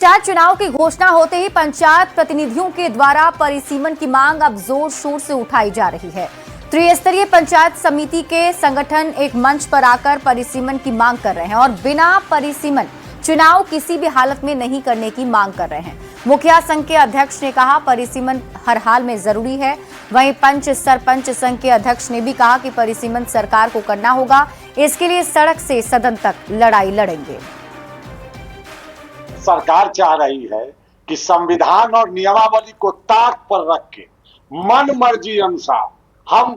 पंचायत चुनाव की घोषणा होते ही पंचायत प्रतिनिधियों के द्वारा परिसीमन की मांग अब जोर शोर से उठाई जा रही है। त्रिस्तरीय पंचायत समिति के संगठन एक मंच पर आकर परिसीमन की मांग कर रहे हैं और बिना परिसीमन चुनाव किसी भी हालत में नहीं करने की मांग कर रहे हैं। मुखिया संघ के अध्यक्ष ने कहा परिसीमन हर हाल में जरूरी है। वहीं पंच सरपंच संघ के अध्यक्ष ने भी कहा कि परिसीमन सरकार को करना होगा, इसके लिए सड़क से सदन तक लड़ाई लड़ेंगे। सरकार चाह रही है कि संविधान और नियमावली को ताक पर रख के मन मर्जी अनुसार हम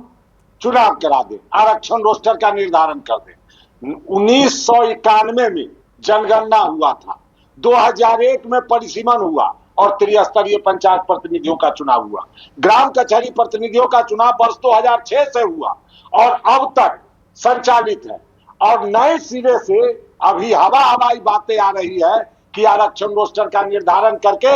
चुनाव करा दें, आरक्षण रोस्टर का निर्धारण कर दें। 1991 में जनगणना हुआ था, 2001 में परिसीमन हुआ और त्रिस्तरीय पंचायत प्रतिनिधियों का चुनाव हुआ। ग्राम कचहरी प्रतिनिधियों का चुनाव वर्ष 2006 से हुआ और अब तक संचालित है। और नए सिरे से अभी हवाई बातें आ रही है कि आरक्षण रोस्टर का निर्धारण करके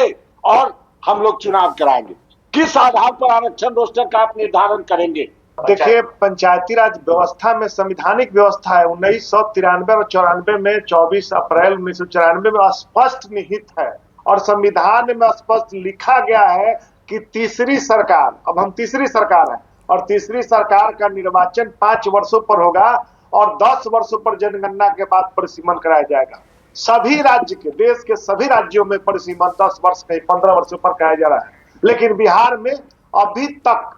और हम लोग चुनाव कराएंगे। किस आधार पर आरक्षण रोस्टर का आप निर्धारण करेंगे? देखिए, पंचायती राज व्यवस्था में संवैधानिक व्यवस्था है। 1993 और 94 में 24 अप्रैल 1994 में स्पष्ट निहित है और संविधान में स्पष्ट लिखा गया है कि तीसरी सरकार, अब हम तीसरी सरकार है और तीसरी सरकार का निर्वाचन 5 वर्षों पर होगा और 10 वर्षों पर जनगणना के बाद परिसीमन कराया जाएगा। सभी राज्य के, देश के सभी राज्यों में परिसीमन 10 वर्ष कहीं 15 वर्षों पर कराया जा रहा है, लेकिन बिहार में अभी तक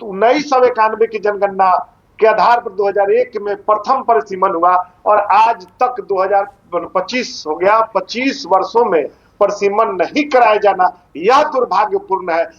1991 की जनगणना के आधार पर 2001 में प्रथम परिसीमन हुआ और आज तक 2025 हो गया। 25 वर्षों में परिसीमन नहीं कराया जाना यह दुर्भाग्यपूर्ण है।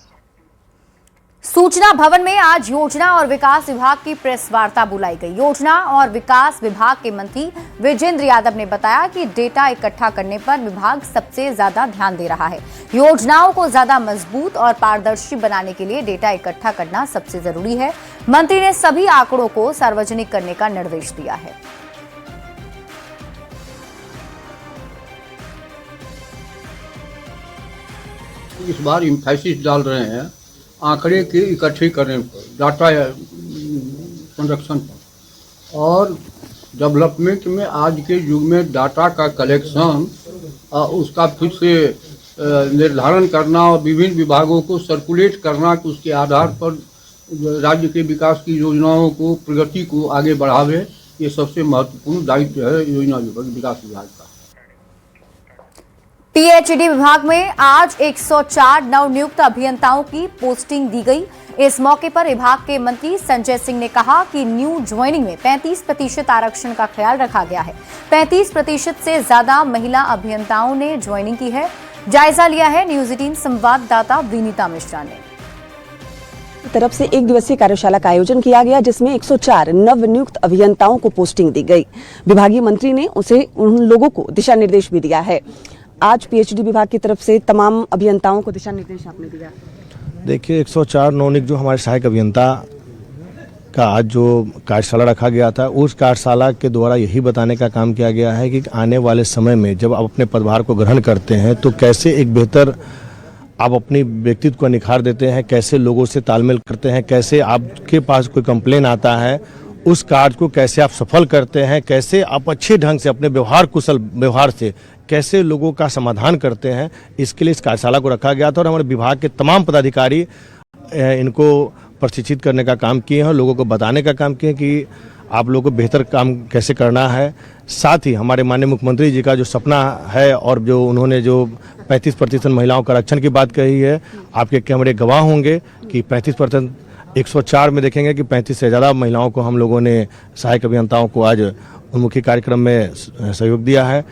सूचना भवन में आज योजना और विकास विभाग की प्रेस वार्ता बुलाई गई। योजना और विकास विभाग के मंत्री विजेंद्र यादव ने बताया कि डेटा इकट्ठा करने पर विभाग सबसे ज्यादा ध्यान दे रहा है। योजनाओं को ज्यादा मजबूत और पारदर्शी बनाने के लिए डेटा इकट्ठा करना सबसे जरूरी है। मंत्री ने सभी आंकड़ों को सार्वजनिक करने का निर्देश दिया है। इस बार एम्फेसिस डाल रहे हैं आंकड़े की इकट्ठी करने पर, डाटा संरक्षण पर और डेवलपमेंट में। आज के युग में डाटा का कलेक्शन, उसका फिर से निर्धारण करना और विभिन्न विभागों को सर्कुलेट करना, कि उसके आधार पर राज्य के विकास की योजनाओं को, प्रगति को आगे बढ़ावे, ये सबसे महत्वपूर्ण दायित्व है योजना विकास विभाग का। पीएचडी विभाग में आज 104 नवनियुक्त अभियंताओं की पोस्टिंग दी गई। इस मौके पर विभाग के मंत्री संजय सिंह ने कहा कि न्यू ज्वाइनिंग में 35% आरक्षण का ख्याल रखा गया है। 35% से ज्यादा महिला अभियंताओं ने ज्वाइनिंग की है। जायजा लिया है न्यूज 18 संवाददाता विनीता मिश्रा ने। तरफ से एक दिवसीय कार्यशाला का आयोजन किया गया, जिसमें 104 नवनियुक्त अभियंताओं को पोस्टिंग दी गई। विभागीय मंत्री ने उन लोगों को दिशा निर्देश भी दिया है। आज पीएचडी विभाग की तरफ से तमाम अभियंताओं को दिशा निर्देश आपने दिया। देखिए, 104 नवनियुक्त जो हमारे सहायक अभियंता का आज जो कार्यशाला रखा गया था, उस कार्यशाला के द्वारा यही बताने का काम किया गया है कि आने वाले समय में जब आप अपने पदभार को ग्रहण करते हैं तो कैसे एक बेहतर आप अपनी व्यक्तित्व को निखार देते हैं, कैसे लोगों से तालमेल करते हैं, कैसे आपके पास कोई कंप्लेन आता है उस कार्य को कैसे आप सफल करते हैं, कैसे आप अच्छे ढंग से अपने व्यवहार, कुशल व्यवहार से कैसे लोगों का समाधान करते हैं। इसके लिए इस कार्यशाला को रखा गया था और हमारे विभाग के तमाम पदाधिकारी इनको प्रशिक्षित करने का काम किए हैं, लोगों को बताने का काम किए कि आप लोगों को बेहतर काम कैसे करना है। साथ ही हमारे माननीय मुख्यमंत्री जी का जो सपना है और जो उन्होंने जो 35% महिलाओं का आरक्षण की बात कही है, आपके कैमरे गवाह होंगे कि 35%, 104 में देखेंगे कि 35 से ज़्यादा महिलाओं को हम लोगों ने सहायक अभियंताओं को आज उन्मुखी कार्यक्रम में सहयोग दिया है।